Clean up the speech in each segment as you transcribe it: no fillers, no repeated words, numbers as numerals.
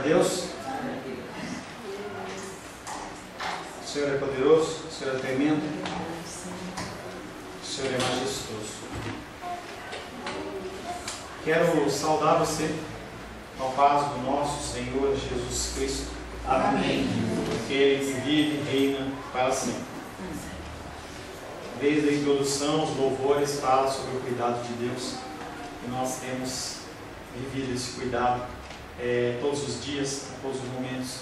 Deus? O Senhor é poderoso, o Senhor é tremendo, o Senhor é majestoso. Quero saudar você ao paz do nosso Senhor Jesus Cristo. Amém. Aquele que vive e reina para sempre. Desde a introdução, os louvores falam sobre o cuidado de Deus. E nós temos vivido esse cuidado todos os dias, a todos os momentos.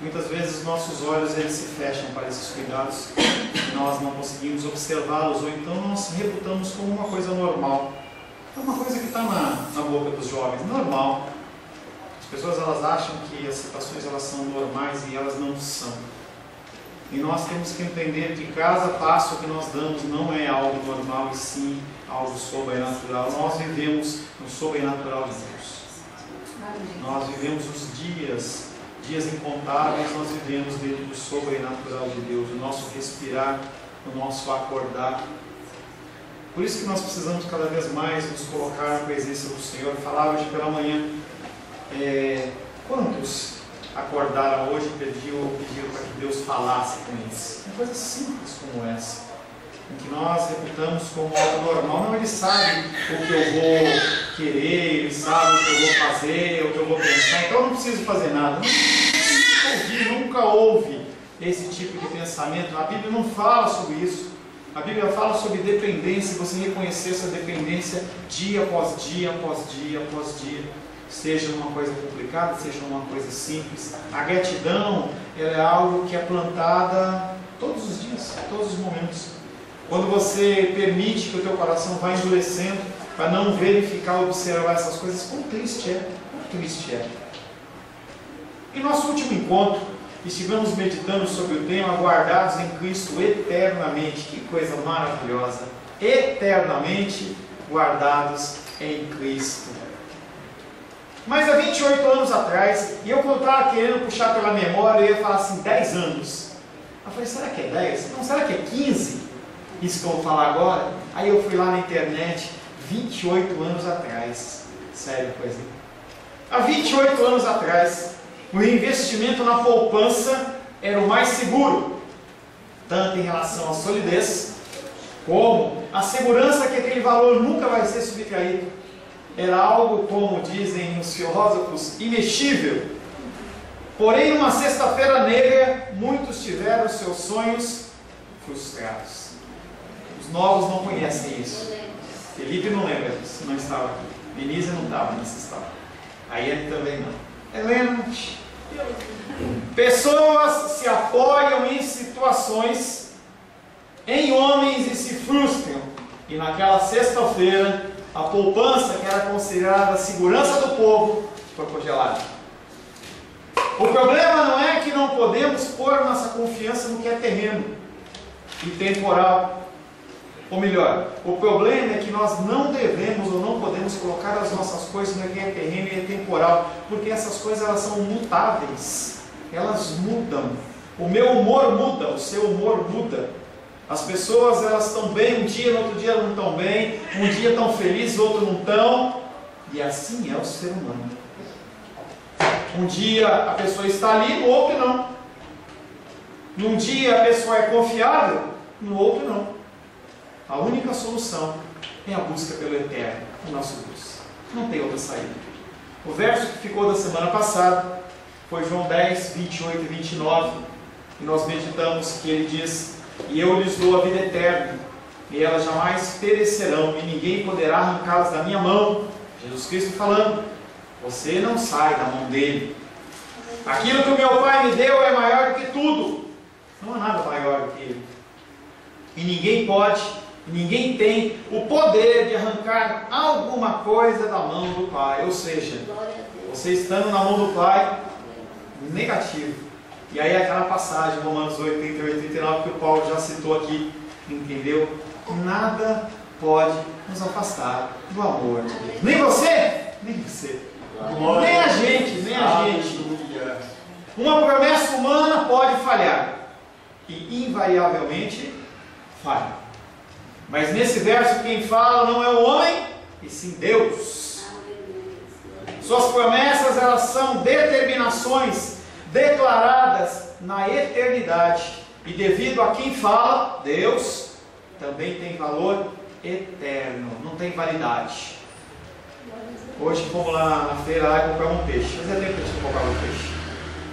Muitas vezes nossos olhos eles se fecham para esses cuidados e nós não conseguimos observá-los, ou então nós reputamos como uma coisa normal. É uma coisa que está na boca dos jovens, normal. As pessoas elas acham que as situações elas são normais e elas não são. E nós temos que entender que cada passo que nós damos não é algo normal e sim algo sobrenatural. Nós vivemos no sobrenatural de Deus. Nós vivemos os dias incontáveis, nós vivemos dentro do sobrenatural de Deus, o nosso respirar, o nosso acordar. Por isso que nós precisamos cada vez mais nos colocar na presença do Senhor. Eu falava hoje pela manhã, quantos acordaram hoje e pediram para que Deus falasse com eles? Uma coisa simples como essa, em que nós reputamos como algo normal. Não, Ele sabe o que eu vou querer, Ele sabe o que eu vou fazer, o que eu vou pensar, então eu não preciso fazer nada. Nunca houve esse tipo de pensamento. A Bíblia não fala sobre isso. A Bíblia fala sobre dependência, você reconhecer essa dependência dia após dia, após dia, após dia. Seja uma coisa complicada, seja uma coisa simples. A gratidão ela é algo que é plantada todos os dias, todos os momentos. Quando você permite que o teu coração vá endurecendo, para não verificar, observar essas coisas, quão triste é, quão triste é. Em nosso último encontro, estivemos meditando sobre o tema guardados em Cristo eternamente. Que coisa maravilhosa! Eternamente guardados em Cristo. Mas há 28 anos atrás, e eu quando estava querendo puxar pela memória, eu ia falar assim, 10 anos. Eu falei, será que é 10? Não, será que é 15? Isso que eu vou falar agora. Aí eu fui lá na internet, 28 anos atrás. Sério, coisa. Há 28 anos atrás, o investimento na poupança era o mais seguro, tanto em relação à solidez, como a segurança que aquele valor nunca vai ser subtraído. Era algo, como dizem os filósofos, imexível. Porém, numa sexta-feira negra, muitos tiveram seus sonhos frustrados. Os novos não conhecem isso. Felipe não lembra disso, não estava aqui. Denise não estava nessa história. A Iane também não. Helena. Pessoas se apoiam em situações, em homens e se frustram. E naquela sexta-feira, a poupança, que era considerada a segurança do povo, foi congelada. O problema não é que não podemos pôr nossa confiança no que é terreno e temporal. Ou melhor, o problema é que nós não devemos ou não podemos colocar as nossas coisas no que é terreno e é temporal, porque essas coisas elas são mutáveis, elas mudam. O meu humor muda, o seu humor muda. As pessoas elas estão bem um dia, no outro dia não estão bem, um dia estão felizes, outro não estão, e assim é o ser humano. Um dia a pessoa está ali, no outro não. Num dia a pessoa é confiável, no outro não. A única solução é a busca pelo eterno, o nosso Deus. Não tem outra saída. O verso que ficou da semana passada foi João 10, 28 e 29, e nós meditamos que ele diz: e eu lhes dou a vida eterna, e elas jamais perecerão, e ninguém poderá arrancá-las da minha mão. Jesus Cristo falando, você não sai da mão dele. Aquilo que o meu Pai me deu é maior do que tudo. Não há nada maior do que ele. E ninguém pode, ninguém tem o poder de arrancar alguma coisa da mão do Pai. Ou seja, você estando na mão do Pai, negativo. E aí aquela passagem, Romanos 8, 30 e 89, que o Paulo já citou aqui, entendeu? Nada pode nos afastar do amor de Deus. Nem você, nem você. Nem a gente, nem a gente. Uma promessa humana pode falhar. E invariavelmente falha. Mas nesse verso quem fala não é o homem, e sim Deus. Suas promessas, elas são determinações declaradas na eternidade. E devido a quem fala, Deus, também tem valor eterno, não tem validade. Hoje fomos lá na feira lá e compramos um peixe. Fazia tempo que a gente comprava um peixe.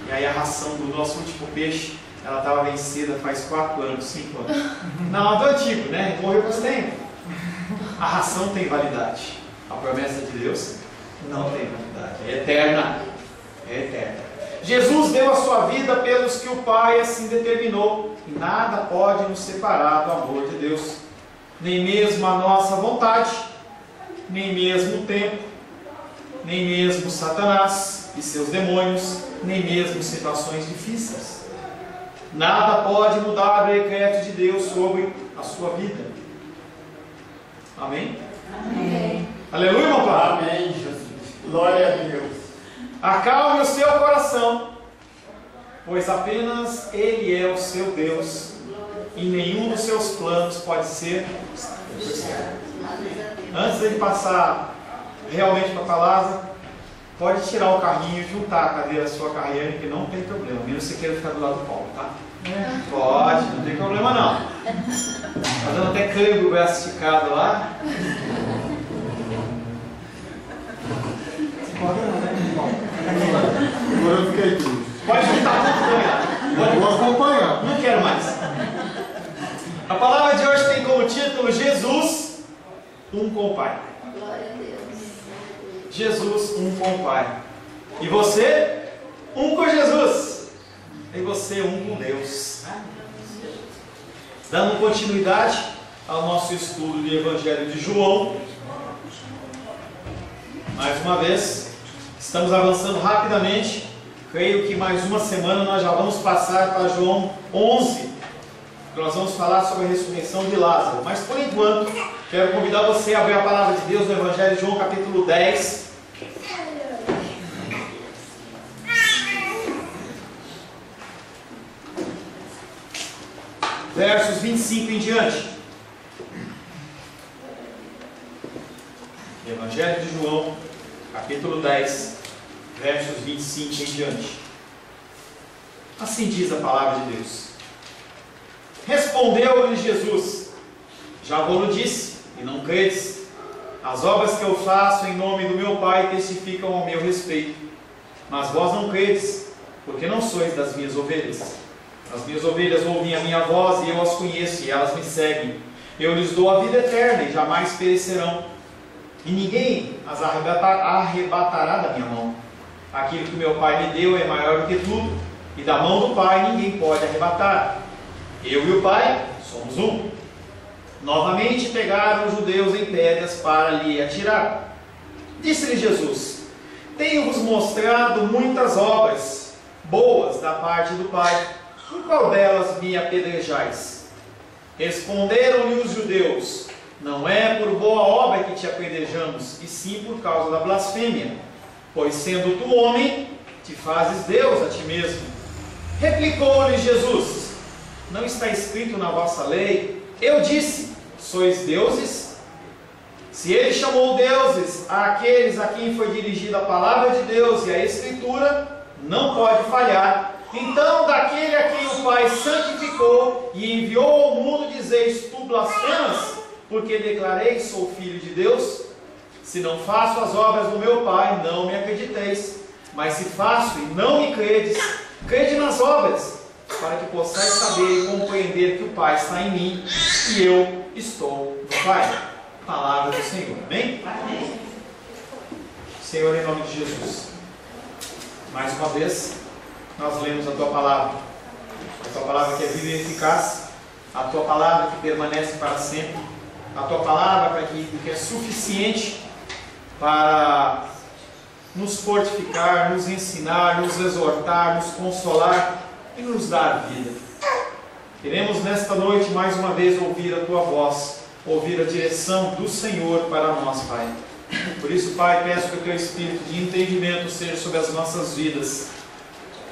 E aí a ração do nosso último peixe, ela estava vencida faz 4 anos, 5 anos. Não, do antigo, né? Morreu faz tempo. A ração tem validade. A promessa de Deus não tem validade. É eterna. É eterna. Jesus deu a sua vida pelos que o Pai assim determinou. E nada pode nos separar do amor de Deus. Nem mesmo a nossa vontade, nem mesmo o tempo, nem mesmo Satanás e seus demônios, nem mesmo situações difíceis. Nada pode mudar o decreto de Deus sobre a sua vida. Amém? Amém. Aleluia, meu Pai. Amém, Jesus. Glória a Deus. Acalme o seu coração, pois apenas Ele é o seu Deus, e nenhum dos seus planos pode ser frustrado. Antes de passar realmente para a palavra, pode tirar o carrinho e juntar a cadeira à sua carreira, que não tem problema, menos você queira ficar do lado do Paulo, tá? Pode, não tem problema não. Tá dando até câmbio o braço esticado lá. Pode não, né? Agora eu fiquei triste. Pode juntar tudo, Vou acompanhar. não quero mais. A palavra de hoje tem como título Jesus, um com o Pai. Glória a Deus. Jesus, um com o Pai. E você, um com Jesus. E você, um com Deus. Dando continuidade ao nosso estudo do Evangelho de João. Mais uma vez, estamos avançando rapidamente. Creio que mais uma semana nós já vamos passar para João 11. Nós vamos falar sobre a ressurreição de Lázaro. Mas por enquanto, quero convidar você a abrir a palavra de Deus no Evangelho de João, capítulo 10. Versos 25 em diante. Evangelho de João, capítulo 10, versos 25 em diante. Assim diz a palavra de Deus. Respondeu-lhe Jesus: já vou-lo disse, e não credes. As obras que eu faço em nome do meu Pai testificam ao meu respeito. Mas vós não credes, porque não sois das minhas ovelhas. As minhas ovelhas ouvem a minha voz, e eu as conheço, e elas me seguem. Eu lhes dou a vida eterna, e jamais perecerão. E ninguém as arrebatará da minha mão. Aquilo que meu Pai me deu é maior do que tudo, e da mão do Pai ninguém pode arrebatar. Eu e o Pai somos um. Novamente pegaram os judeus em pedras para lhe atirar. Disse-lhe Jesus: tenho-vos mostrado muitas obras boas da parte do Pai. Por qual delas me apedrejais? Responderam-lhe os judeus: não é por boa obra que te apedrejamos, e sim por causa da blasfêmia. Pois sendo tu homem, te fazes Deus a ti mesmo. Replicou-lhe Jesus: não está escrito na vossa lei? Eu disse: sois deuses? Se ele chamou deuses àqueles a quem foi dirigida a palavra de Deus e a Escritura, não pode falhar. Então, daquele a quem o Pai santificou e enviou ao mundo, dizeis: tu blasfemas, porque declarei sou filho de Deus? Se não faço as obras do meu Pai, não me acrediteis. Mas se faço e não me credes, crede nas obras, para que possais saber e compreender que o Pai está em mim e eu estou no Pai. Palavra do Senhor. Amém? Amém. Senhor, em nome de Jesus, mais uma vez nós lemos a Tua Palavra. A Tua Palavra que é viva e eficaz, a Tua Palavra que permanece para sempre, a Tua Palavra que é suficiente para nos fortificar, nos ensinar, nos exortar, nos consolar e nos dar vida. Queremos nesta noite mais uma vez ouvir a Tua voz, ouvir a direção do Senhor para nós, Pai. Por isso, Pai, peço que o Teu Espírito de entendimento seja sobre as nossas vidas.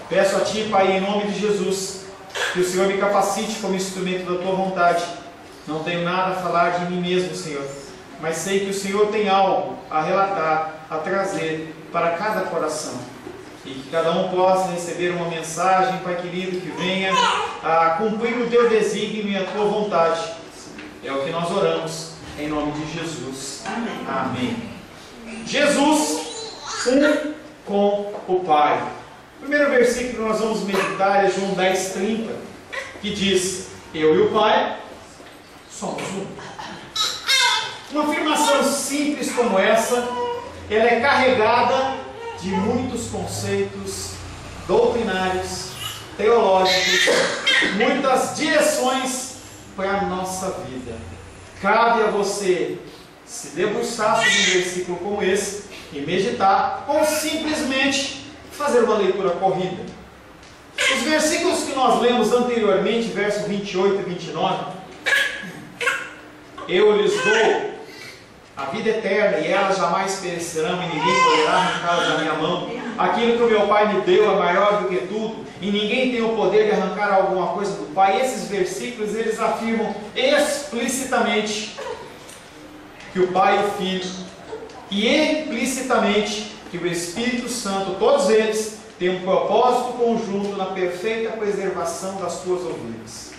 Peço a Ti, Pai, em nome de Jesus, que o Senhor me capacite como instrumento da Tua vontade. Não tenho nada a falar de mim mesmo, Senhor, mas sei que o Senhor tem algo a relatar, a trazer, para cada coração. E que cada um possa receber uma mensagem, Pai querido, que venha a cumprir o teu desígnio e a tua vontade. É o que nós oramos, em nome de Jesus. Amém. Amém. Jesus, um com o Pai. O primeiro versículo que nós vamos meditar é João 10:30, que diz: eu e o Pai somos um. Uma afirmação simples como essa, ela é carregada de muitos conceitos doutrinários, teológicos, muitas direções para a nossa vida. Cabe a você se debruçar sobre um versículo como esse e meditar, ou simplesmente fazer uma leitura corrida. Os versículos que nós lemos anteriormente, versos 28 e 29, eu lhes dou a vida eterna e elas jamais perecerão e ninguém poderá arrancá-las da minha mão. Aquilo que o meu Pai me deu é maior do que tudo e ninguém tem o poder de arrancar alguma coisa do Pai. Esses versículos, eles afirmam explicitamente que o Pai e o Filho, e implicitamente que o Espírito Santo, todos eles têm um propósito conjunto na perfeita preservação das tuas ovelhas.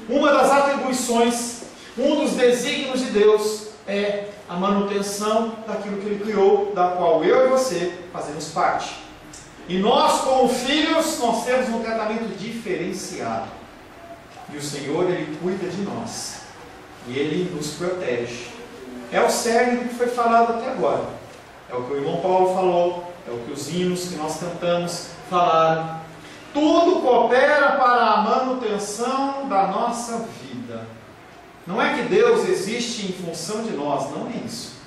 Uma das atribuições, um dos desígnios de Deus é a manutenção daquilo que Ele criou, da qual eu e você fazemos parte. E nós, como filhos, nós temos um tratamento diferenciado. E o Senhor, Ele cuida de nós. E Ele nos protege. É o cerne do que foi falado até agora. É o que o irmão Paulo falou, é o que os hinos que nós cantamos falaram. Tudo coopera para a manutenção da nossa vida. Não é que Deus existe em função de nós, não é isso.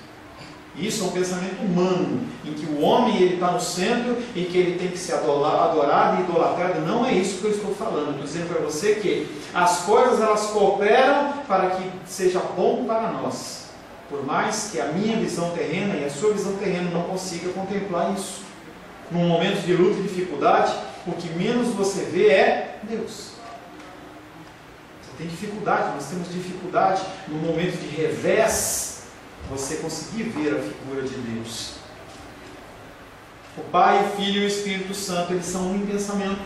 Isso é um pensamento humano, em que o homem ele está no centro e que ele tem que ser adorado e idolatrado. Não é isso que eu estou falando. Eu estou dizendo para você que as coisas elas cooperam para que seja bom para nós. Por mais que a minha visão terrena e a sua visão terrena não consiga contemplar isso. Num momento de luta e dificuldade, o que menos você vê é Deus. Você tem dificuldade, nós temos dificuldade no momento de revés, você conseguir ver a figura de Deus. O Pai, o Filho e o Espírito Santo, eles são um em pensamento.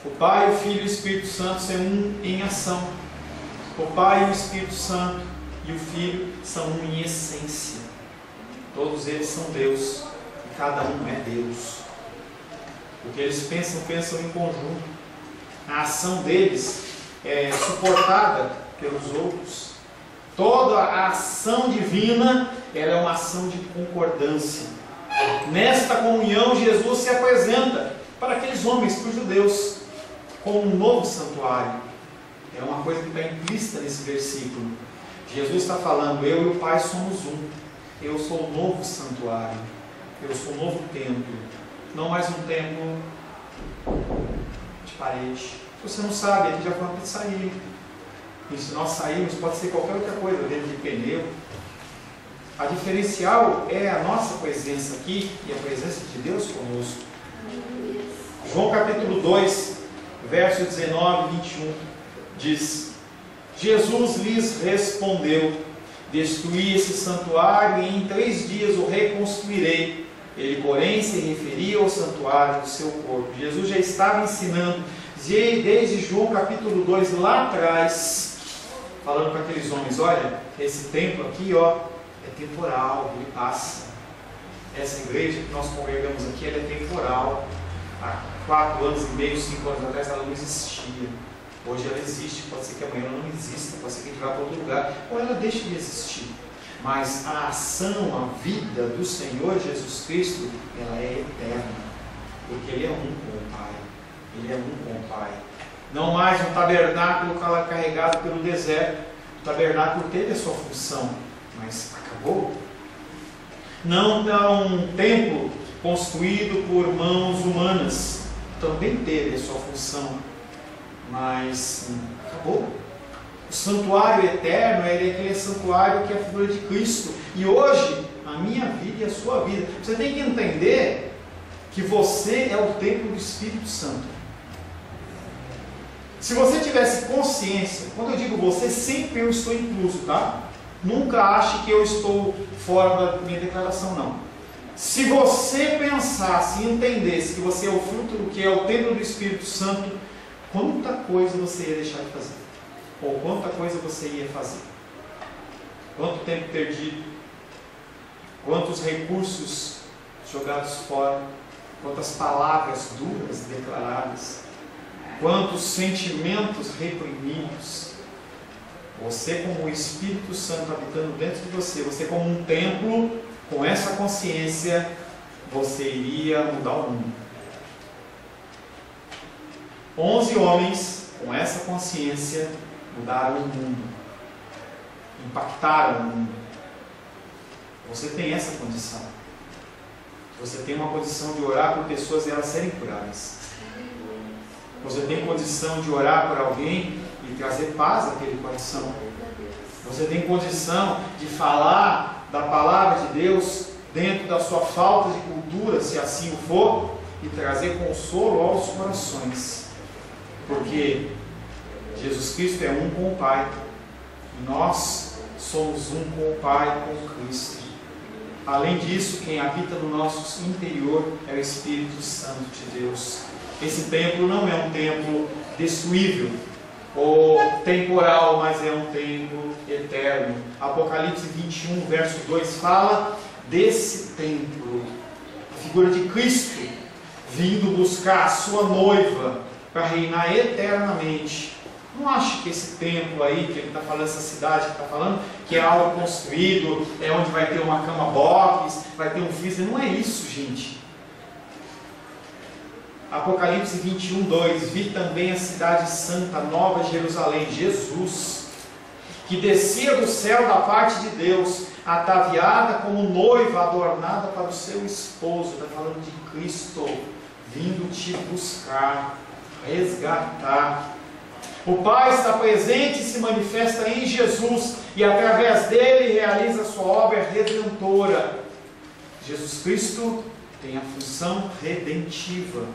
O Pai, o Filho e o Espírito Santo são um em ação. O Pai e o Espírito Santo e o Filho são um em essência. Todos eles são Deus e cada um é Deus. O que eles pensam, pensam em conjunto. A ação deles é suportada pelos outros. Toda a ação divina ela é uma ação de concordância. Nesta comunhão, Jesus se apresenta para aqueles homens, para os judeus, como um novo santuário. É uma coisa que está implícita nesse versículo. Jesus está falando, eu e o Pai somos um. Eu sou o novo santuário. Eu sou o novo templo. Não mais um templo de parede. Se você não sabe, aqui já foi uma pizzaria. E se nós sairmos, pode ser qualquer outra coisa, dentro de pneu. A diferencial é a nossa presença aqui e a presença de Deus conosco. João capítulo 2, verso 19 e 21, diz: Jesus lhes respondeu: destruí esse santuário e em 3 dias o reconstruirei. Ele, porém, se referia ao santuário do seu corpo. Jesus já estava ensinando, desde João capítulo 2, lá atrás, falando para aqueles homens: olha, esse templo aqui, ó, é temporal, ele passa. Essa igreja que nós congregamos aqui, ela é temporal. Há 4 anos e meio, 5 anos atrás, ela não existia. Hoje ela existe, pode ser que amanhã ela não exista, pode ser que a gente vá para outro lugar, ou ela deixe de existir. Mas a ação, a vida do Senhor Jesus Cristo, ela é eterna, porque Ele é um com o Pai. Ele é um com o Pai. Não mais um tabernáculo carregado pelo deserto. O tabernáculo teve a sua função, mas acabou. Não um templo construído por mãos humanas, também teve a sua função, mas acabou. O santuário eterno é aquele santuário que é a figura de Cristo. E hoje, a minha vida e a sua vida, você tem que entender que você é o templo do Espírito Santo. Se você tivesse consciência, quando eu digo você, sempre eu estou incluso, tá? Nunca ache que eu estou fora da minha declaração, não. Se você pensasse e entendesse que você é o fruto do que é o templo do Espírito Santo, quanta coisa você ia deixar de fazer? Ou quanta coisa você ia fazer? Quanto tempo perdido? Quantos recursos jogados fora? Quantas palavras duras declaradas? Quantos sentimentos reprimidos? Você, como o Espírito Santo habitando dentro de você, você como um templo, com essa consciência, você iria mudar o mundo. 11 homens, com essa consciência, mudaram o mundo. Impactaram o mundo. Você tem essa condição. Você tem uma condição de orar por pessoas e elas serem curadas. Você tem condição de orar por alguém e trazer paz àquele coração. Você tem condição de falar da palavra de Deus dentro da sua falta de cultura, se assim o for, e trazer consolo aos corações. Porque Jesus Cristo é um com o Pai. E nós somos um com o Pai, com Cristo. Além disso, quem habita no nosso interior é o Espírito Santo de Deus. Esse templo não é um templo destruível ou temporal, mas é um templo eterno. Apocalipse 21, verso 2 fala desse templo, a figura de Cristo vindo buscar a sua noiva para reinar eternamente. Não acho que esse templo aí, que ele está falando, essa cidade que está falando, que é algo construído, é onde vai ter uma cama box, vai ter um freezer. Não é isso, gente. Apocalipse 21, 2. Vi também a cidade santa, Nova Jerusalém, Jesus, que descia do céu da parte de Deus, ataviada como noiva adornada para o seu esposo. Está falando de Cristo, vindo te buscar, resgatar. O Pai está presente e se manifesta em Jesus, e através dele realiza a sua obra redentora. Jesus Cristo tem a função redentiva.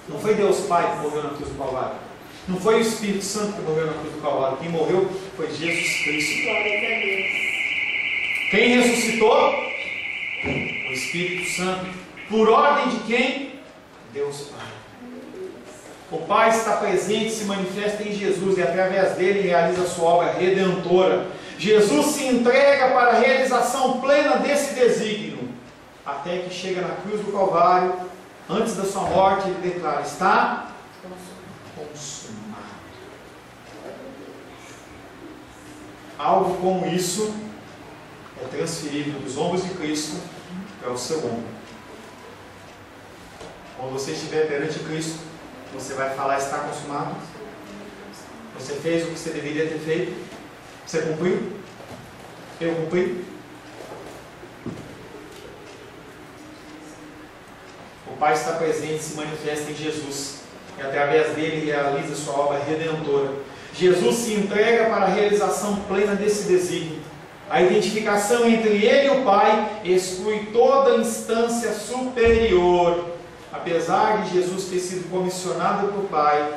Não foi Deus Pai que morreu na cruz do Calvário. Não foi o Espírito Santo que morreu na cruz do Calvário. Quem morreu foi Jesus Cristo. Glória a Deus. Quem ressuscitou? O Espírito Santo. Por ordem de quem? Deus Pai. O Pai está presente, se manifesta em Jesus, e através dele realiza a sua obra redentora. Jesus se entrega para a realização plena desse desígnio, até que chega na cruz do Calvário. Antes da sua morte, ele declara: está consumado. Algo como isso é transferido dos ombros de Cristo para o seu ombro. Quando você estiver perante Cristo, você vai falar: está consumado. Você fez o que você deveria ter feito. Você cumpriu? Eu cumpri. O Pai está presente, se manifesta em Jesus, e através dele realiza sua obra redentora. Jesus se entrega para a realização plena desse desígnio. A identificação entre ele e o Pai exclui toda instância superior. Apesar de Jesus ter sido comissionado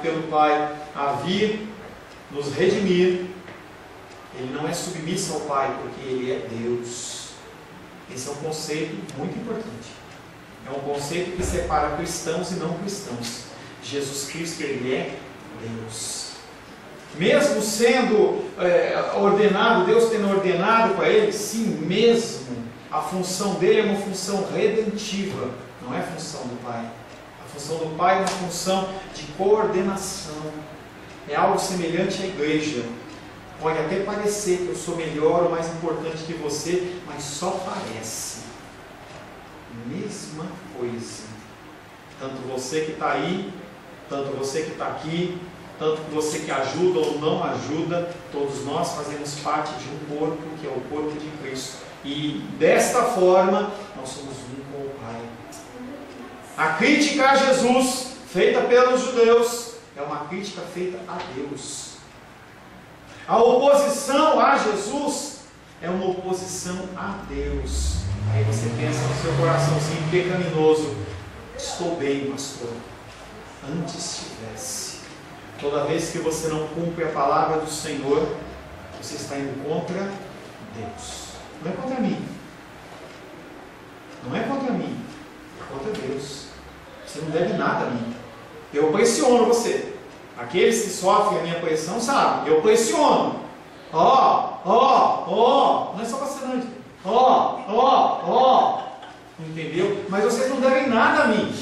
pelo Pai a vir nos redimir, ele não é submisso ao Pai, porque ele é Deus. Esse é um conceito muito importante. É um conceito que separa cristãos e não cristãos. Jesus Cristo, ele é Deus. Mesmo sendo ordenado, Deus tendo ordenado para ele, sim, mesmo, a função dele é uma função redentiva. Não é a função do Pai. A função do Pai é uma função de coordenação. É algo semelhante à igreja. Pode até parecer que eu sou melhor ou mais importante que você, mas só parece. Mesma coisa. Tanto você que está aí, tanto você que está aqui, tanto você que ajuda ou não ajuda, todos nós fazemos parte de um corpo, que é o corpo de Cristo. E desta forma, nós somos um com o Pai. A crítica a Jesus, feita pelos judeus, é uma crítica feita a Deus. A oposição a Jesus é uma oposição a Deus. Aí você pensa no seu coraçãozinho pecaminoso: estou bem, pastor. Antes tivesse. Toda vez que você não cumpre a palavra do Senhor, você está indo contra Deus. Não é contra mim. Não é contra mim, é contra Deus. Você não deve nada a mim. Eu pressiono você. Aqueles que sofrem a minha pressão sabem, eu pressiono. Não é só bastante. Entendeu? Mas vocês não devem nada a mim.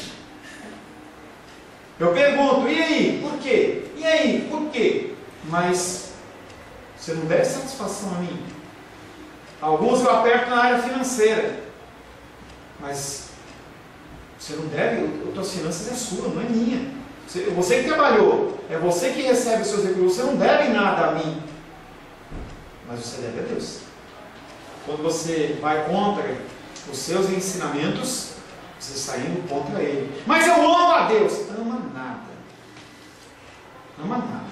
Eu pergunto, e aí? Por quê? E aí? Por quê? Mas você não deve satisfação a mim. Alguns eu aperto na área financeira. Mas você não deve, as tuas finanças é sua, não é minha. Você que trabalhou, é você que recebe os seus recursos, você não deve nada a mim. Mas você deve a Deus. Quando você vai contra os seus ensinamentos, você está indo contra Ele. Mas eu amo a Deus. Ama nada. Ama nada.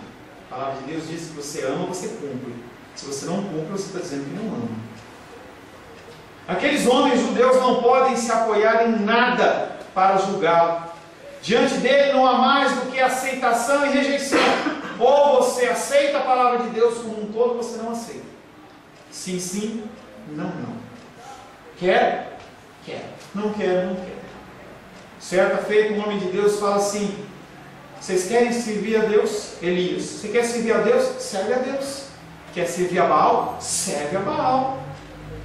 A palavra de Deus diz que você ama, você cumpre. Se você não cumpre, você está dizendo que não ama. Aqueles homens judeus não podem se apoiar em nada para julgá-lo. Diante dele não há mais do que aceitação e rejeição. Ou você aceita a palavra de Deus como um todo, ou você não aceita. Sim, sim, não, não. Quer? Quer. Não quer, não quer. Certa feita, um homem de Deus fala assim: vocês querem servir a Deus? Elias, você quer servir a Deus? Serve a Deus. Quer servir a Baal? Serve a Baal.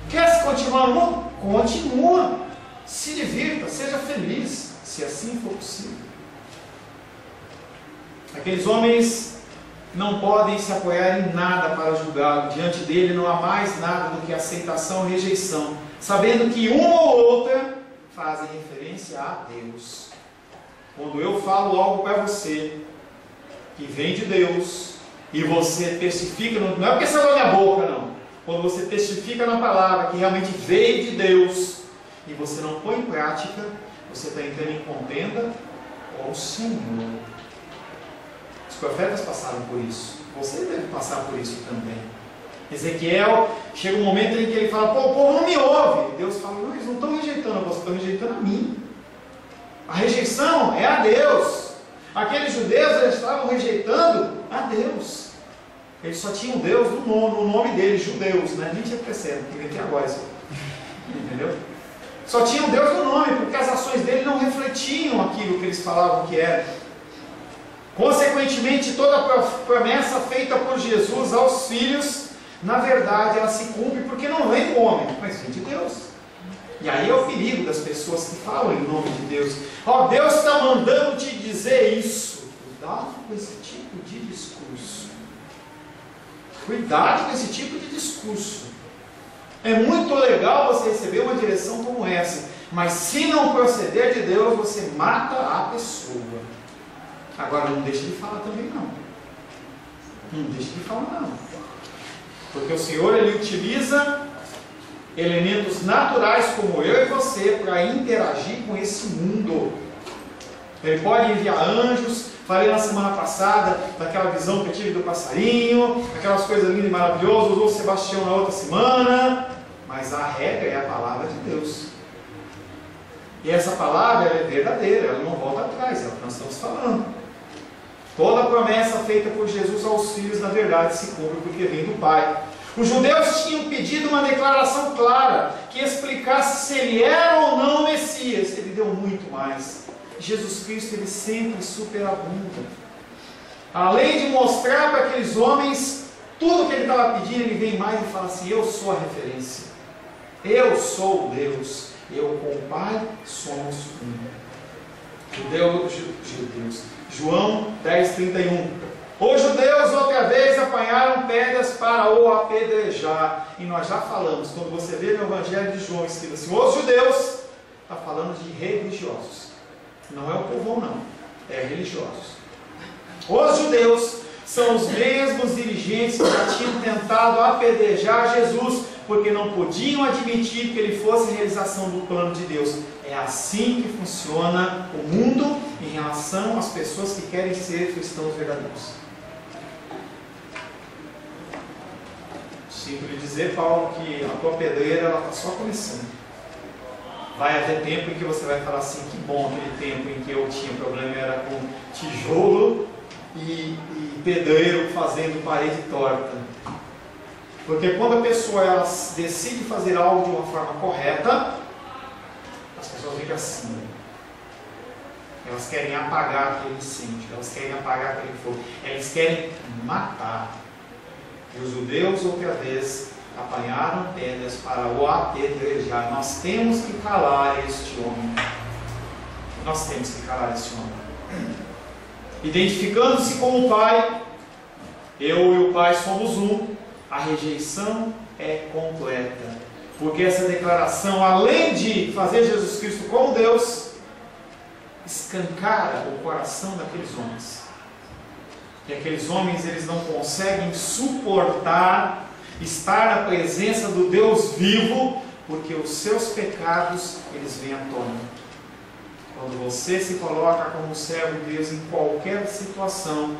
Quer se continuar no mundo? Continua. Se divirta, seja feliz, se assim for possível. Aqueles homens não podem se apoiar em nada para julgá-lo. Diante dele não há mais nada do que aceitação e rejeição, sabendo que uma ou outra fazem referência a Deus. Quando eu falo algo para você que vem de Deus e você testifica, não é porque saiu da minha boca, não. Quando você testifica na palavra que realmente veio de Deus e você não põe em prática, você está entrando em contenda com o Senhor. Os profetas passaram por isso. Você deve passar por isso também. Ezequiel, chega um momento em que ele fala: pô, o povo não me ouve. Deus fala: não, eles não estão rejeitando você, estão rejeitando a mim. A rejeição é a Deus. Aqueles judeus, eles estavam rejeitando a Deus. Eles só tinham Deus no nome deles, judeus, né? Nem tinha percebido, que vem aqui agora isso. Entendeu? Só tinham Deus no nome, porque as ações dele não refletiam aquilo que eles falavam que era. Consequentemente, toda a promessa feita por Jesus aos filhos, na verdade, ela se cumpre porque não vem do homem, mas vem de Deus. E aí é o perigo das pessoas que falam em nome de Deus. Ó, Deus está mandando te dizer isso. Cuidado com esse tipo de discurso. Cuidado com esse tipo de discurso. É muito legal você receber uma direção como essa, mas se não proceder de Deus, você mata a pessoa. Agora não deixe de falar também não. Não deixe de falar não. Porque o Senhor, Ele utiliza elementos naturais como eu e você para interagir com esse mundo. Ele pode enviar anjos. Falei na semana passada daquela visão que eu tive do passarinho, aquelas coisas lindas e maravilosas, usou o Sebastião na outra semana, mas a regra é a palavra de Deus. E essa palavra é verdadeira, ela não volta atrás, é o que nós estamos falando. Toda promessa feita por Jesus aos filhos, na verdade, se cumpre porque vem do Pai. Os judeus tinham pedido uma declaração clara, que explicasse se ele era ou não o Messias. Ele deu muito mais. Jesus Cristo, ele sempre superabunda. Além de mostrar para aqueles homens tudo que ele estava pedindo, ele vem mais e fala assim: eu sou a referência. Eu sou Deus. Eu com o Pai somos um. Judeus. João 10:31. Os judeus outra vez apanharam pedras para o apedrejar. E nós já falamos, quando você vê no Evangelho de João escrito assim, os judeus, está falando de religiosos. Não é o povão não, é religiosos. Os judeus são os mesmos dirigentes que já tinham tentado apedrejar Jesus, porque não podiam admitir que ele fosse a realização do plano de Deus. É assim que funciona o mundo em relação às pessoas que querem ser cristãos verdadeiros. Sinto lhe dizer, Paulo, que a tua pedreira está só começando. Vai haver tempo em que você vai falar assim: que bom aquele tempo em que eu tinha problema era com tijolo e pedreiro fazendo parede torta. Porque quando a pessoa ela decide fazer algo de uma forma correta, As pessoas vivem assim. Elas querem apagar aquele incêndio, elas querem apagar aquele fogo, elas querem matar. E os judeus, outra vez, apanharam pedras para o apedrejar. Nós temos que calar este homem. Nós temos que calar este homem. Identificando-se com o Pai, eu e o Pai somos um, a rejeição é completa. Porque essa declaração, além de fazer Jesus Cristo como Deus, escancara o coração daqueles homens. E aqueles homens, eles não conseguem suportar estar na presença do Deus vivo, porque os seus pecados, eles vêm à tona. Quando você se coloca como servo de Deus em qualquer situação,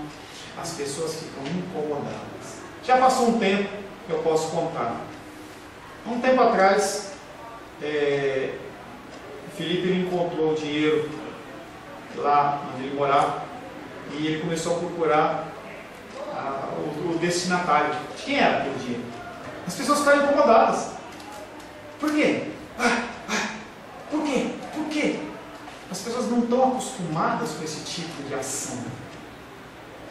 as pessoas ficam incomodadas. Já passou um tempo, eu posso contar. Há um tempo atrás, Felipe encontrou dinheiro lá onde ele morava e ele começou a procurar o destinatário. De quem era aquele dinheiro? As pessoas ficaram incomodadas. Por quê? Por quê? Por quê? As pessoas não estão acostumadas com esse tipo de ação.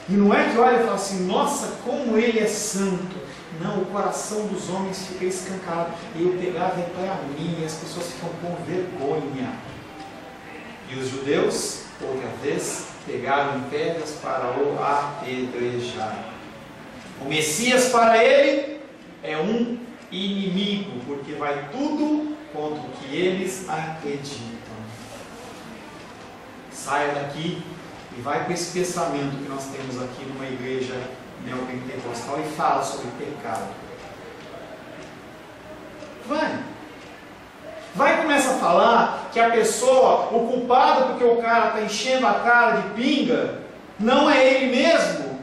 E não é que olha e fala assim, nossa, como ele é santo. Não, o coração dos homens fica escancarado. E eu pegava e para mim, e as pessoas ficam com vergonha. E os judeus, outra vez, pegaram pedras para o apedrejar. O Messias para ele é um inimigo, porque vai tudo contra o que eles acreditam. Saia daqui e vai com esse pensamento que nós temos aqui numa igreja neopentecostal e fala sobre pecado. Vai e começa a falar que a pessoa, o culpado porque o cara está enchendo a cara de pinga, não é ele mesmo,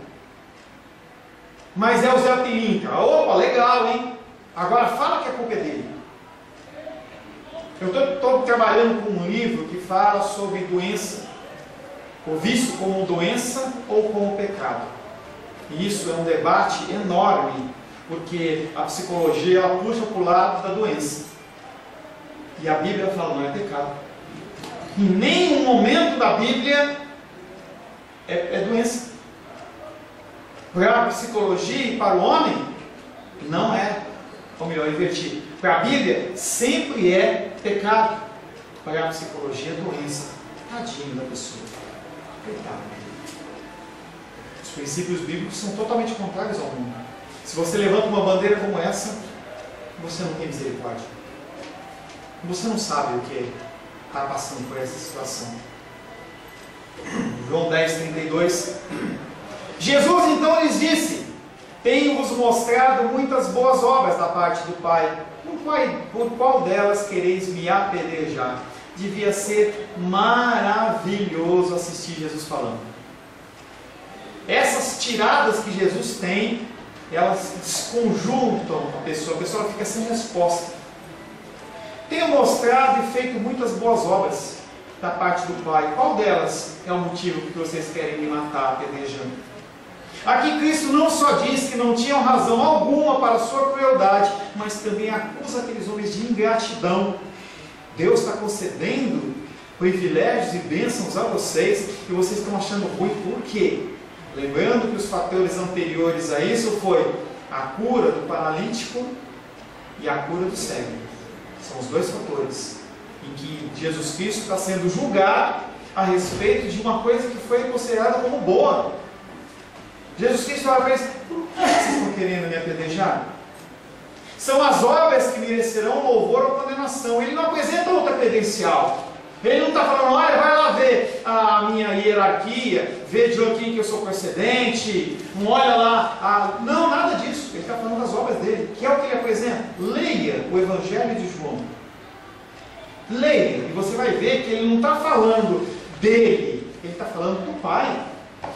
mas é o Zé Pilintra. Opa, legal, hein? Agora fala que a culpa é dele. Eu estou trabalhando com um livro que fala sobre doença, o vício como doença ou como pecado. E isso é um debate enorme, porque a psicologia ela puxa para o lado da doença. E a Bíblia fala, não é pecado. Em nenhum momento da Bíblia é doença. Para a psicologia e para o homem, não é. Ou melhor, invertir. Para a Bíblia, sempre é pecado. Para a psicologia, é doença. Tadinho da pessoa. Coitado. Os princípios bíblicos são totalmente contrários ao mundo. Se você levanta uma bandeira como essa, você não tem misericórdia. Você não sabe o que está passando por essa situação. João 10:32. Jesus então lhes disse: tenho-vos mostrado muitas boas obras da parte do Pai. Por qual delas quereis me apedrejar? Devia ser maravilhoso assistir Jesus falando. Essas tiradas que Jesus tem, elas desconjuntam a pessoa fica sem resposta. Tenho mostrado e feito muitas boas obras da parte do Pai. Qual delas é o motivo que vocês querem me matar apedrejando? Aqui Cristo não só diz que não tinham razão alguma para a sua crueldade, mas também acusa aqueles homens de ingratidão. Deus está concedendo privilégios e bênçãos a vocês e vocês estão achando ruim. Por quê? Lembrando que os fatores anteriores a isso foi a cura do paralítico e a cura do cego. São os dois fatores em que Jesus Cristo está sendo julgado a respeito de uma coisa que foi considerada como boa. Jesus Cristo fala para eles: por que vocês estão querendo me apedrejar? São as obras que merecerão louvor ou condenação. Ele não apresenta outra credencial. Ele não está falando, olha, vai lá ver a minha hierarquia, vê de onde que eu sou procedente, não olha lá. Não, nada disso. Ele está falando das obras dele, que é o que ele apresenta. Leia o Evangelho de João. Leia, e você vai ver que ele não está falando dele, ele está falando do Pai.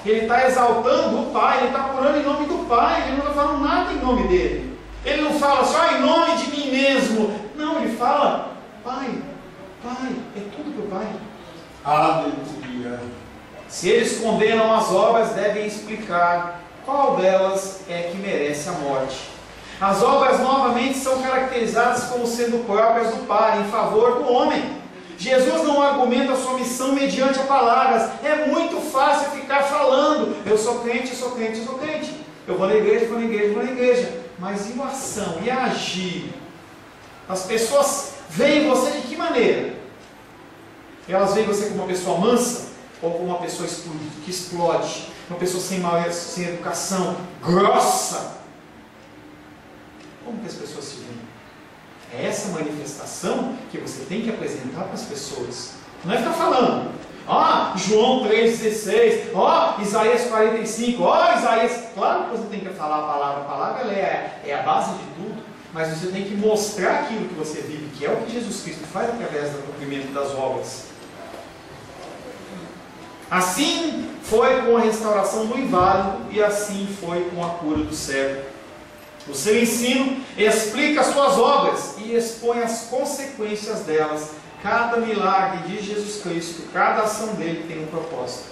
Ele está exaltando o Pai, ele está curando em nome do Pai, ele não está falando nada em nome dele. Ele não fala só em nome de mim mesmo. Não, ele fala, Pai, Pai, é tudo para o Pai. Aleluia. Se eles condenam as obras, devem explicar qual delas é que merece a morte. As obras novamente são caracterizadas como sendo próprias do Pai, em favor do homem. Jesus não argumenta a sua missão mediante palavras. É muito fácil ficar falando: eu sou crente, eu sou crente, eu sou crente. Eu vou na igreja, vou na igreja, vou na igreja. Mas e a ação? E a agir? As pessoas veem você de que maneira? Elas veem você como uma pessoa mansa? Ou como uma pessoa que explode? Uma pessoa sem educação, grossa? Como que as pessoas se veem? É essa manifestação que você tem que apresentar para as pessoas. Não é ficar falando: João 3,16, Isaías 45, Isaías. Claro que você tem que falar a palavra ela é a base de tudo, mas você tem que mostrar aquilo que você vive, que é o que Jesus Cristo faz através do cumprimento das obras. Assim foi com a restauração do inválido, e assim foi com a cura do cego. O seu ensino explica as suas obras e expõe as consequências delas. Cada milagre de Jesus Cristo, cada ação dele tem um propósito.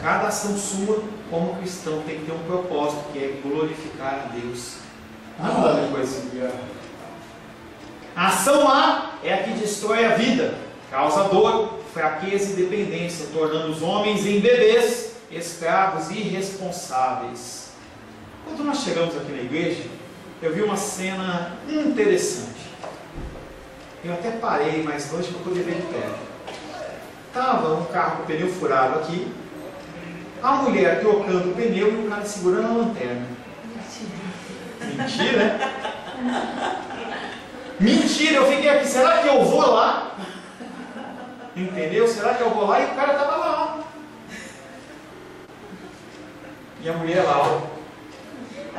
Cada ação sua, como cristão, tem que ter um propósito, que é glorificar a Deus. Não é outra coisa. A ação A é a que destrói a vida, causa dor, fraqueza e dependência, tornando os homens em bebês, escravos e irresponsáveis. Quando nós chegamos aqui na igreja, eu vi uma cena interessante. Eu até parei mais longe para poder ver de perto. Estava um carro com o pneu furado aqui, a mulher trocando o pneu e o cara segurando a lanterna. Mentira, né? Mentira, eu fiquei aqui, será que eu vou lá? Entendeu? Será que eu vou lá? E o cara estava lá. E a mulher lá, ó.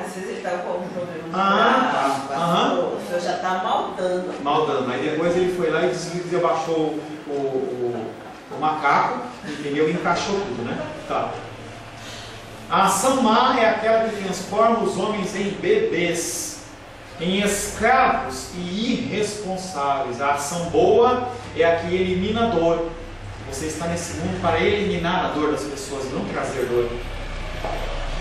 Às vezes ele estava com algum problema. O senhor já está maldando. Maldando. Aí depois ele foi lá e desabaixou o macaco, entendeu? E encaixou tudo, né? Tá. A ação má é aquela que transforma os homens em bebês, em escravos e irresponsáveis. A ação boa é a que elimina a dor. Você está nesse mundo para eliminar a dor das pessoas, não trazer dor.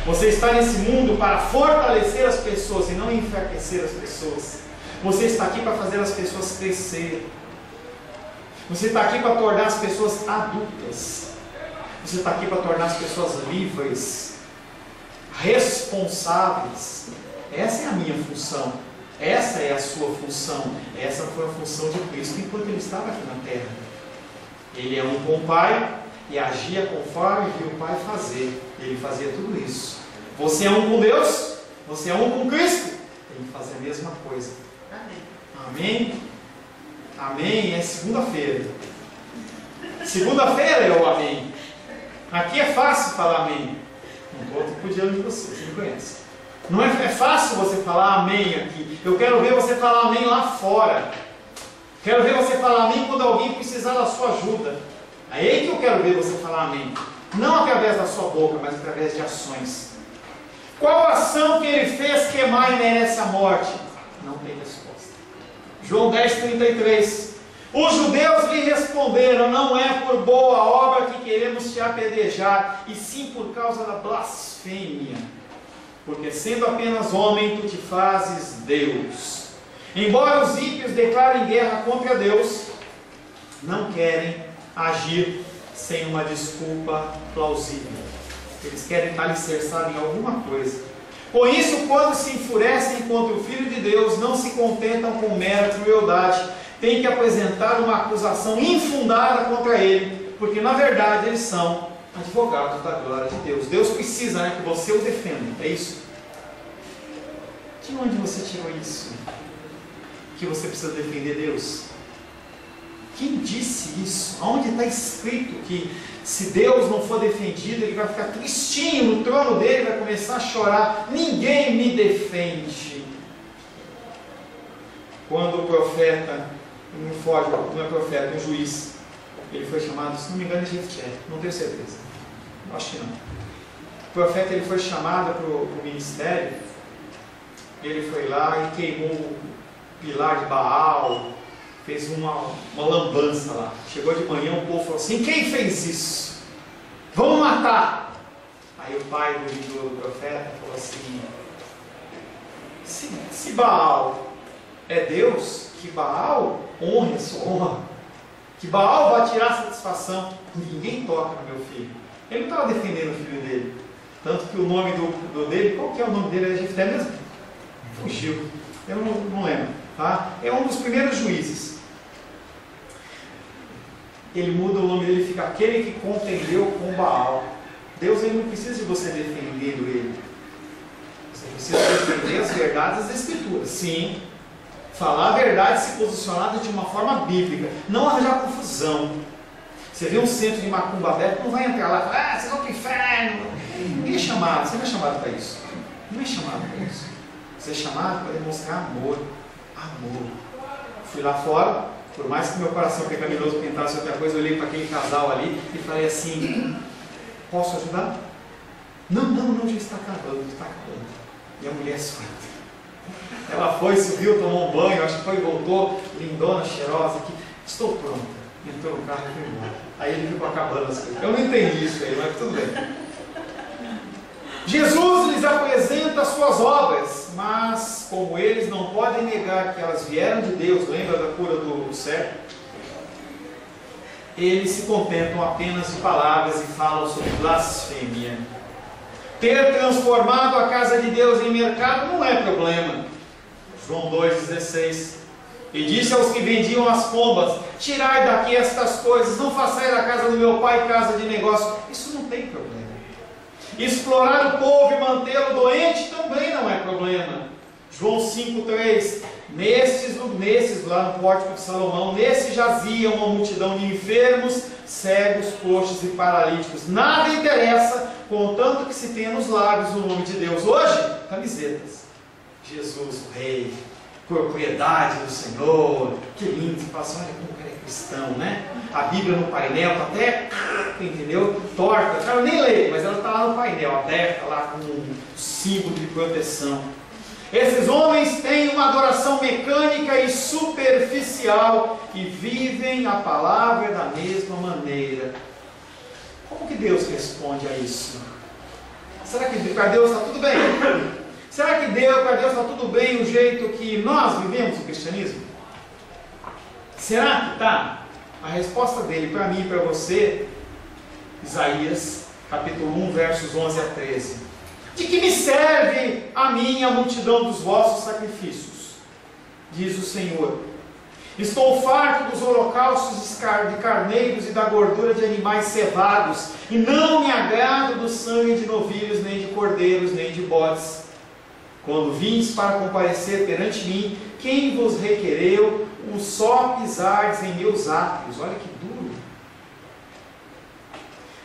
Você está nesse mundo para fortalecer as pessoas e não enfraquecer as pessoas. Você está aqui para fazer as pessoas crescer. Você está aqui para tornar as pessoas adultas. Você está aqui para tornar as pessoas livres, responsáveis. Essa é a minha função. Essa é a sua função. Essa foi a função de Cristo enquanto ele estava aqui na terra. Ele é um com o Pai e agia conforme viu o Pai fazer. Ele fazia tudo isso. Você é um com Deus, você é um com Cristo, tem que fazer a mesma coisa. Amém? Amém é segunda-feira. Segunda-feira é o amém. Aqui é fácil falar amém. Não estou tripudiando de você, você me conhece. Não é fácil você falar amém aqui. Eu quero ver você falar amém lá fora. Quero ver você falar amém quando alguém precisar da sua ajuda. É aí que eu quero ver você falar amém. Não através da sua boca, mas através de ações. Qual ação que ele fez que mais merece a morte? Não tem resposta. João 10,33. Os judeus lhe responderam: não é por boa obra que queremos te apedrejar, e sim por causa da blasfêmia. Porque sendo apenas homem, tu te fazes Deus. Embora os ímpios declarem guerra contra Deus, não querem agir sem uma desculpa plausível. Eles querem estar alicerçados em alguma coisa. Por isso, quando se enfurecem contra o Filho de Deus, não se contentam com mera crueldade. Tem que apresentar uma acusação infundada contra ele, porque na verdade eles são advogados da glória de Deus. Deus precisa, que você o defenda. É isso. De onde você tirou isso? Que você precisa defender Deus? Quem disse isso? Aonde está escrito que se Deus não for defendido, ele vai ficar tristinho no trono dele, vai começar a chorar? Ninguém me defende. Quando o profeta, não é profeta, um juiz, ele foi chamado, se não me engano é Jefté, não tenho certeza, acho que não. O profeta, ele foi chamado para o ministério, ele foi lá e queimou o pilar de Baal, fez uma lambança lá. Chegou de manhã, o povo falou assim: quem fez isso? Vamos matar! Aí o pai do profeta falou assim: se Baal é Deus, que Baal honre a sua honra. que Baal vai tirar satisfação. Ninguém toca no meu filho. Ele não estava defendendo o filho dele. Tanto que o nome dele, qual que é o nome dele? É Jefté mesmo? Fugiu. Eu não lembro. Tá? É um dos primeiros juízes. Ele muda o nome dele e fica aquele que contendeu com Baal. Deus ele não precisa de você defendendo ele. Você precisa defender as verdades das Escrituras. Sim. Falar a verdade se posicionado de uma forma bíblica. Não arranjar confusão. Você vê um centro de macumba aberto, não vai entrar lá e falar, vocês vão para o inferno. Ninguém é chamado. Você não é chamado para isso. Não é chamado para isso. Você é chamado para demonstrar amor. Amor. Fui lá fora, por mais que meu coração pecaminoso pintasse outra coisa, eu olhei para aquele casal ali e falei assim, posso ajudar? Não, já está acabando, E a mulher surda. Ela foi, subiu, tomou um banho, acho que foi e voltou, lindona, cheirosa, aqui. Estou pronta. Entrou no carro e foi embora. Aí ele ficou acabando as coisas. Eu não entendi isso aí, mas tudo bem. Jesus lhes apresenta as suas obras, mas como eles não podem negar que elas vieram de Deus, lembra da cura do cego? Eles se contentam apenas de palavras e falam sobre blasfêmia. Ter transformado a casa de Deus em mercado não é problema. João 2,16. E disse aos que vendiam as pombas, tirai daqui estas coisas, não façais da casa do meu pai casa de negócio. Isso não tem problema. Explorar o povo e mantê-lo doente também não é problema. João 5,3. Nesses lá no pórtico de Salomão, nesses jazia uma multidão de enfermos, cegos, coxos e paralíticos. Nada interessa, contanto que se tenha nos lábios o nome de Deus. Hoje, camisetas. Jesus, o Rei, propriedade do Senhor. Que lindo, você fala assim, olha como o cara é cristão, né? A Bíblia no painel está até, entendeu? Torta, o cara nem lê, mas ela está lá no painel, aberta lá com um símbolo de proteção. Esses homens têm uma adoração mecânica e superficial e vivem a palavra da mesma maneira. Como que Deus responde a isso? Será que para Deus está tudo bem? Será que para Deus está tudo bem o jeito que nós vivemos o cristianismo? Será que está? A resposta dele para mim e para você, Isaías, capítulo 1, versos 11 a 13. De que me serve a mim a multidão dos vossos sacrifícios? Diz o Senhor. Estou farto dos holocaustos de carneiros e da gordura de animais cevados, e não me agrado do sangue de novilhos, nem de cordeiros, nem de bodes. Quando vindes para comparecer perante mim, quem vos requereu o só pisardes em meus átrios? Olha que duro.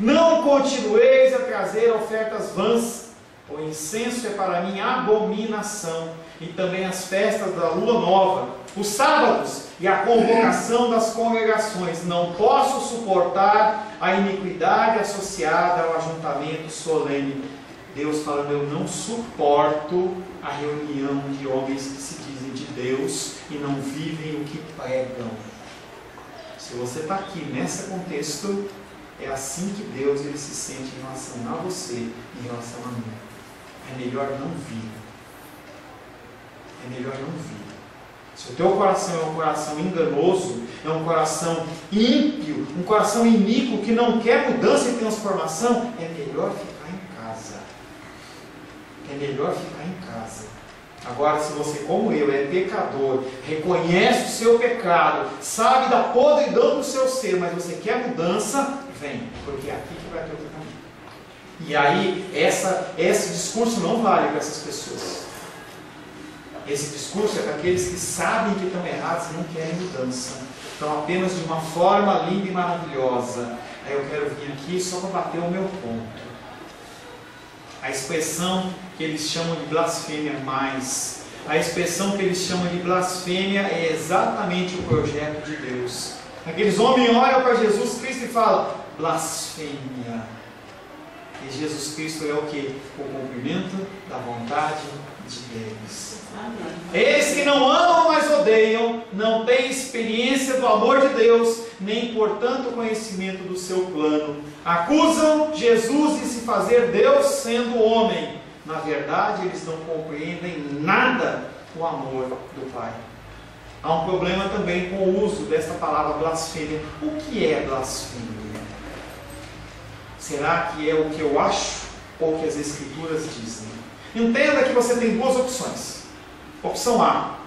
Não continueis a trazer ofertas vãs. O incenso é para mim abominação, e também as festas da lua nova, os sábados e a convocação das congregações. Não posso suportar a iniquidade associada ao ajuntamento solene. Deus falando, eu não suporto a reunião de homens que se dizem de Deus e não vivem o que pregam. Se você está aqui nesse contexto, é assim que Deus ele se sente em relação a você, em relação a mim. É melhor não vir. É melhor não vir. Se o teu coração é um coração enganoso, é um coração ímpio, um coração iníquo que não quer mudança e transformação, é melhor ficar em casa. É melhor ficar em casa. Agora, se você, como eu, é pecador, reconhece o seu pecado, sabe da podridão do seu ser, mas você quer mudança, vem, porque é aqui que vai ter outro caminho. E aí, esse discurso não vale para essas pessoas. Esse discurso é para aqueles que sabem que estão errados e não querem mudança. Então, apenas de uma forma linda e maravilhosa. Aí eu quero vir aqui só para bater o meu ponto. A expressão que eles chamam de blasfêmia mais. A expressão que eles chamam de blasfêmia é exatamente o projeto de Deus. Aqueles homens olham para Jesus Cristo e falam, blasfêmia. E Jesus Cristo é o que? O cumprimento da vontade de Deus. Amém. Eles que não amam, mas odeiam, não têm experiência do amor de Deus, nem portanto conhecimento do seu plano. Acusam Jesus de se fazer Deus sendo homem. Na verdade, eles não compreendem nada o amor do Pai. Há um problema também com o uso desta palavra blasfêmia. O que é blasfêmia? Será que é o que eu acho ou o que as Escrituras dizem? Entenda que você tem duas opções. Opção A: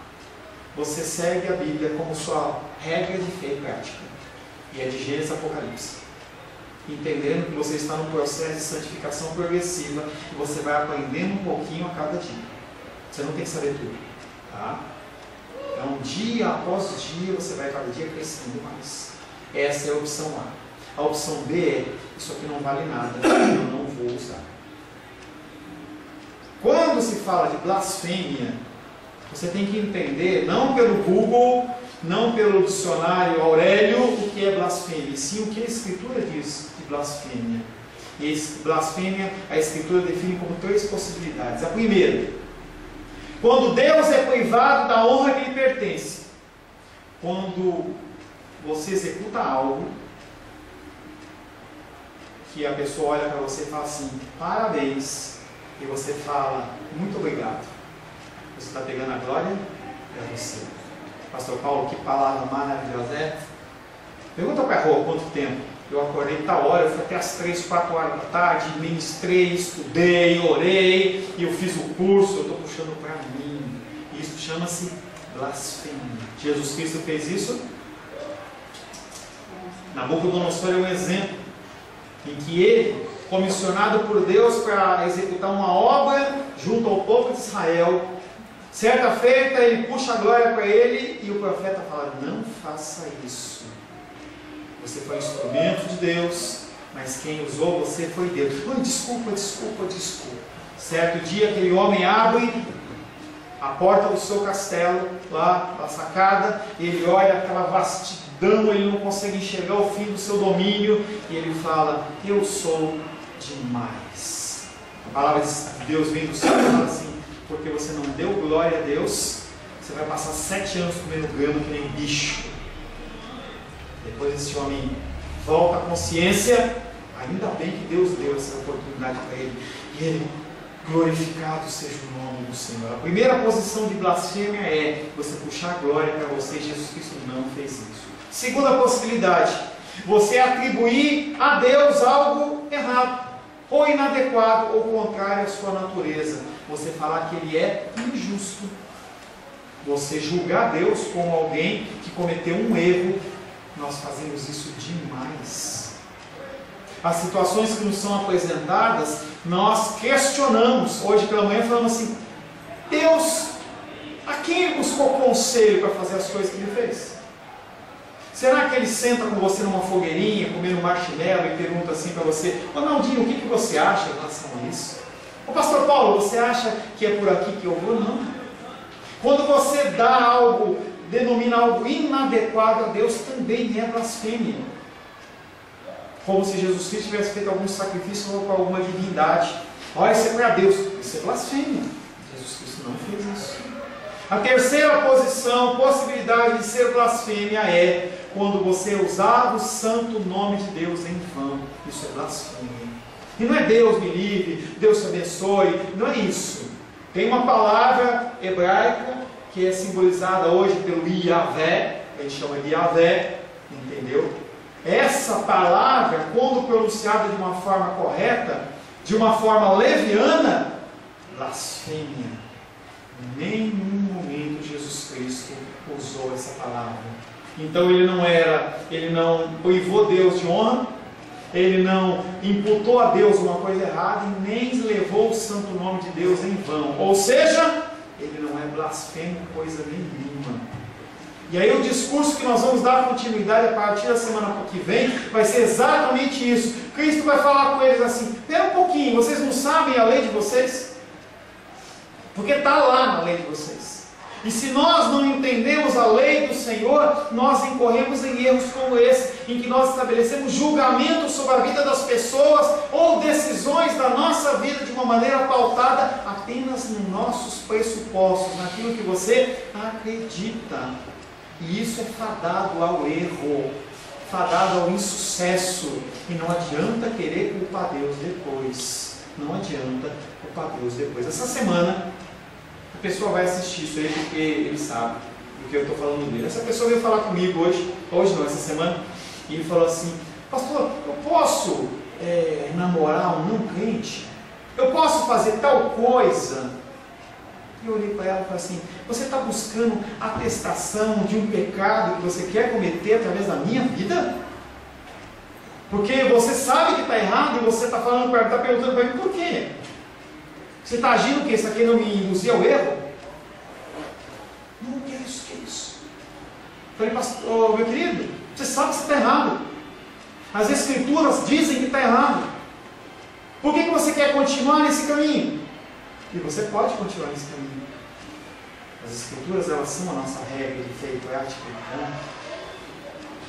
você segue a Bíblia como sua regra de fé e prática. E é de Gênesis a Apocalipse. Entendendo que você está num processo de santificação progressiva e você vai aprendendo um pouquinho a cada dia. Você não tem que saber tudo. Tá? Então, dia após dia, você vai cada dia crescendo mais. Essa é a opção A. A opção B é: isso aqui não vale nada, eu não vou usar. Quando se fala de blasfêmia, você tem que entender, não pelo Google, não pelo dicionário Aurélio, o que é blasfêmia, e sim o que a Escritura diz de blasfêmia. E blasfêmia, a Escritura define como 3 possibilidades. A primeira: quando Deus é privado da honra que lhe pertence. Quando você executa algo que a pessoa olha para você e fala assim: parabéns, e você fala: muito obrigado. Você está pegando a glória? É você. Pastor Paulo, que palavra maravilhosa é? Pergunta para a rua quanto tempo. Eu acordei tal hora, eu fui até as 3, 4 horas da tarde, ministrei, estudei, orei, e eu fiz o curso, eu estou puxando para mim. Isso chama-se blasfêmia. Jesus Cristo fez isso? Nabucodonosor é um exemplo em que ele, comissionado por Deus para executar uma obra junto ao povo de Israel, certa feita ele puxa a glória para ele e o profeta fala: não faça isso. Você foi um instrumento de Deus, mas quem usou você foi Deus. Desculpa. Certo dia aquele homem abre a porta do seu castelo, lá na sacada, e ele olha aquela vastidão, ele não consegue enxergar o fim do seu domínio, e ele fala: eu sou demais. A palavra de Deus vem do céu e fala assim: porque você não deu glória a Deus, você vai passar 7 anos comendo grama que nem bicho. Depois esse homem volta à consciência, ainda bem que Deus deu essa oportunidade para ele, e ele: glorificado seja o nome do Senhor. A primeira posição de blasfêmia é você puxar a glória para você. Jesus Cristo não fez isso. Segunda possibilidade: você atribuir a Deus algo errado, ou inadequado, ou contrário à sua natureza. Você falar que Ele é injusto. Você julgar Deus como alguém que cometeu um erro. Nós fazemos isso demais. As situações que nos são apresentadas, nós questionamos. Hoje pela manhã falamos assim: Deus, a quem Ele buscou conselho para fazer as coisas que Ele fez? Será que Ele senta com você numa fogueirinha, comendo marshmallow e pergunta assim para você: ô Naldinho, o que você acha em relação a isso? Ô Pastor Paulo, você acha que é por aqui que eu vou? Não. Quando você dá algo, denomina algo inadequado a Deus, também é blasfêmia. Como se Jesus Cristo tivesse feito algum sacrifício para alguma divindade. Olha, isso é para Deus. Isso é blasfêmia. Jesus Cristo não fez isso. A terceira possibilidade de ser blasfêmia é quando você usar o santo nome de Deus em vão. Isso é blasfêmia. E não é Deus me livre, Deus te abençoe. Não é isso. Tem uma palavra hebraica que é simbolizada hoje pelo Yahvé. A gente chama de Yahvé. Entendeu? Essa palavra, quando pronunciada de uma forma correta, de uma forma leviana, blasfêmia. Em nenhum momento Jesus Cristo usou essa palavra. Então ele não privou Deus de honra, ele não imputou a Deus uma coisa errada e nem levou o santo nome de Deus em vão. Ou seja, ele não é blasfemo coisa nenhuma. E aí o discurso que nós vamos dar continuidade a partir da semana que vem vai ser exatamente isso. Cristo vai falar com eles assim: espera um pouquinho, vocês não sabem a lei de vocês? Porque está lá na lei de vocês. E se nós não entendemos a lei do Senhor, nós incorremos em erros como esse, em que nós estabelecemos julgamento sobre a vida das pessoas ou decisões da nossa vida de uma maneira pautada apenas nos nossos pressupostos, naquilo que você acredita. E isso é fadado ao erro, fadado ao insucesso. E não adianta querer culpar Deus depois. Não adianta culpar Deus depois. Essa semana, a pessoa vai assistir isso aí porque ele sabe. do que eu estou falando dele. Essa pessoa veio falar comigo hoje não, essa semana, e ele falou assim: pastor, eu posso namorar um não crente? Eu posso fazer tal coisa? E eu olhei para ela e falei assim: você está buscando atestação de um pecado que você quer cometer através da minha vida? Porque você sabe que está errado e você está perguntando para mim por quê? Você está agindo o quê? Isso aqui não me induzir ao erro? Não, que é isso, que é isso? Falei: pastor, meu querido, você sabe que você está errado. As escrituras dizem que está errado. Por que você quer continuar nesse caminho? E você pode continuar nesse caminho. As escrituras, elas são a nossa regra de fé e prática.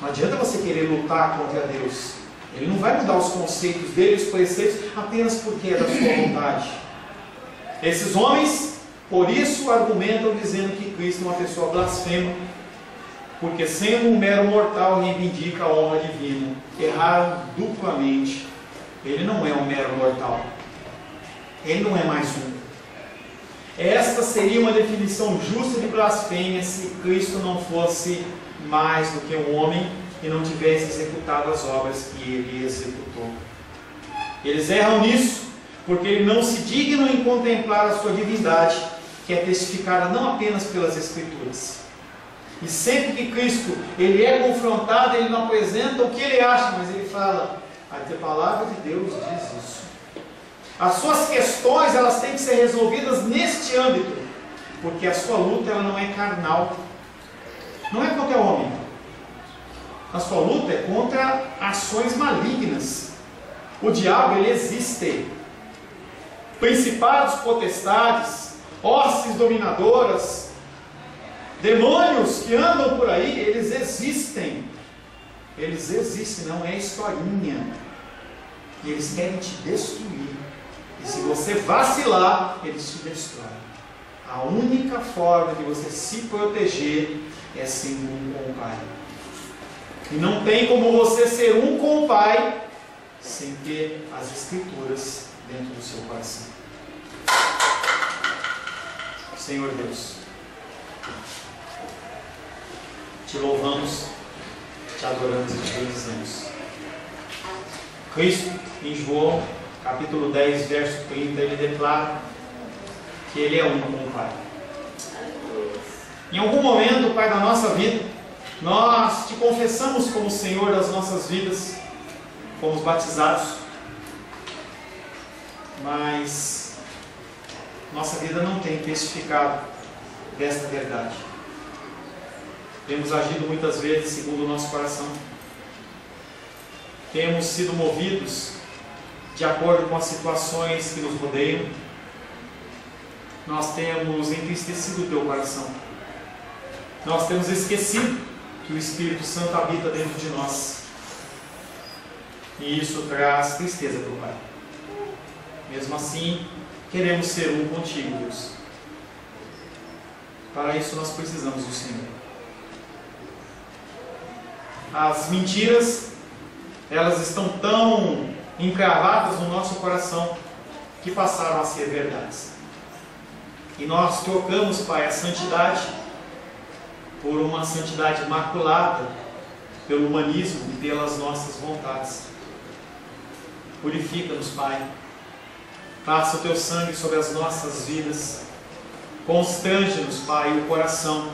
Não adianta você querer lutar contra Deus. Ele não vai mudar os conceitos dele, os preceitos, apenas porque é da sua vontade. Esses homens, por isso, argumentam dizendo que Cristo é uma pessoa blasfema, porque sendo um mero mortal reivindica a honra divina. Erraram duplamente. Ele não é um mero mortal. Ele não é mais um. Esta seria uma definição justa de blasfêmia se Cristo não fosse mais do que um homem e não tivesse executado as obras que ele executou. Eles erram nisso porque ele não se dignam em contemplar a sua divindade, que é testificada não apenas pelas Escrituras. E sempre que Cristo ele é confrontado, ele não apresenta o que ele acha, mas ele fala: a palavra de Deus diz isso. As suas questões, elas têm que ser resolvidas neste âmbito, porque a sua luta, ela não é carnal, não é contra o homem. A sua luta é contra ações malignas. O diabo, ele existe. Principados, potestades, hostes dominadoras, demônios que andam por aí, eles existem. Eles existem, não é historinha. E eles querem te destruir. E se você vacilar, eles te destroem. A única forma de você se proteger é sendo um com o Pai. E não tem como você ser um com o Pai sem ter as Escrituras dentro do seu coração. Senhor Deus, te louvamos, te adoramos e te bendizemos. Cristo, em João capítulo 10, verso 30, ele declara que ele é um com o Pai. Em algum momento, Pai, da nossa vida, nós te confessamos como Senhor das nossas vidas, fomos batizados, mas nossa vida não tem testificado desta verdade. Temos agido muitas vezes segundo o nosso coração, temos sido movidos de acordo com as situações que nos rodeiam. Nós temos entristecido o teu coração. Nós temos esquecido que o Espírito Santo habita dentro de nós. E isso traz tristeza para o Pai. Mesmo assim, queremos ser um contigo, Deus. Para isso nós precisamos do Senhor. As mentiras, elas estão tão encravadas no nosso coração que passaram a ser verdades. E nós trocamos, Pai, a santidade por uma santidade maculada pelo humanismo e pelas nossas vontades. Purifica-nos, Pai. Passa o teu sangue sobre as nossas vidas. Constrange-nos, Pai, o coração,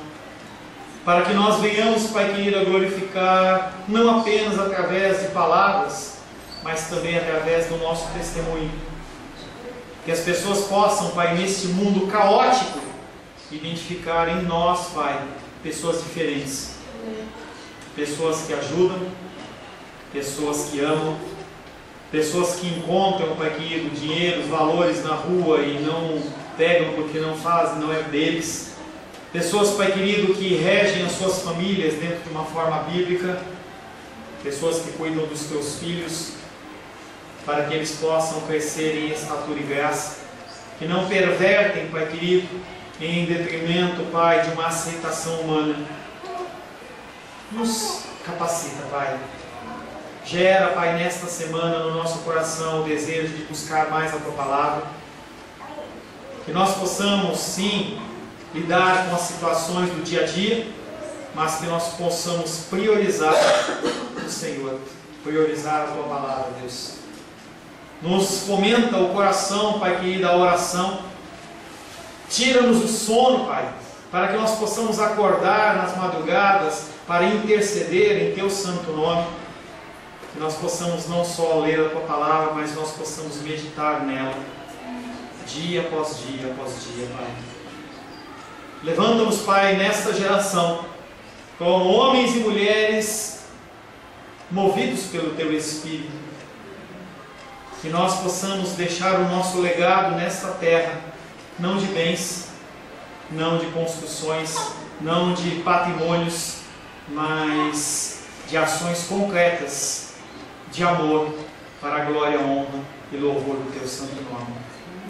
para que nós venhamos, Pai querido, a glorificar não apenas através de palavras, mas também através do nosso testemunho. Que as pessoas possam, Pai, neste mundo caótico, identificar em nós, Pai, pessoas diferentes. Pessoas que ajudam, pessoas que amam, pessoas que encontram, Pai querido, dinheiro, valores na rua e não pegam porque não fazem, não é deles. Pessoas, Pai querido, que regem as suas famílias dentro de uma forma bíblica. Pessoas que cuidam dos teus filhos, para que eles possam crescer em estatura e graça, que não pervertem, Pai querido, em detrimento, Pai, de uma aceitação humana. Nos capacita, Pai. Gera, Pai, nesta semana no nosso coração o desejo de buscar mais a Tua Palavra. Que nós possamos, sim, lidar com as situações do dia a dia, mas que nós possamos priorizar o Senhor, priorizar a Tua palavra, Deus. Nos fomenta o coração, Pai querido, a oração. Tira-nos o sono, Pai, para que nós possamos acordar nas madrugadas para interceder em Teu santo nome. Que nós possamos não só ler a Tua palavra, mas nós possamos meditar nela, dia após dia, Pai. Levanta-nos, Pai, nesta geração, como homens e mulheres movidos pelo Teu Espírito. Que nós possamos deixar o nosso legado nesta terra, não de bens, não de construções, não de patrimônios, mas de ações concretas, de amor, para a glória, honra e louvor do Teu santo nome.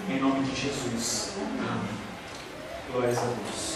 Em nome de Jesus. Amém. Glórias a Deus.